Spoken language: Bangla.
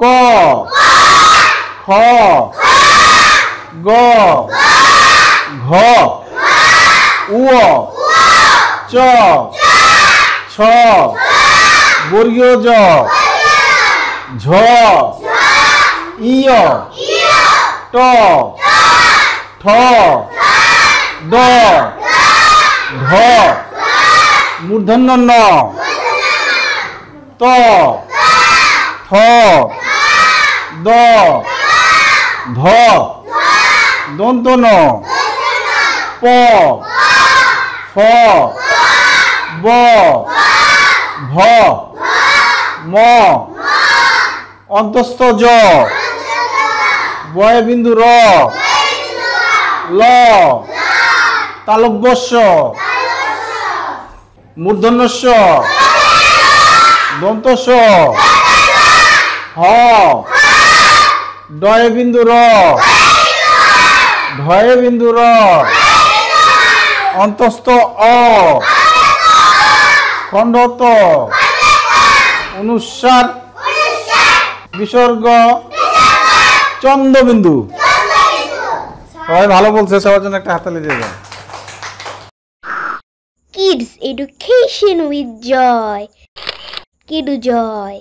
ক খ গ ঘ উ চ ছ বর্গীয় জ ঝ ইয় ট ঠ ড ঢ মূর্ধন্য ন ত থ দ ধ দন্ত ন প ফ ব ভ ম অন্তস্থ জ বয় বিন্দু র ল তালব্য স মূর্ধন্য স দন্ত স হ ডয় বিন্দু র ঢয় বিন্দু র অন্তস্থ অ খণ্ডত অনুস্বার বিসর্গ চন্দ্রবিন্দু। সবাই ভালো বলছে, সবার জন্য একটা হাততালি দিয়ে দাও। Kids Education with Joy. Kidu Joy.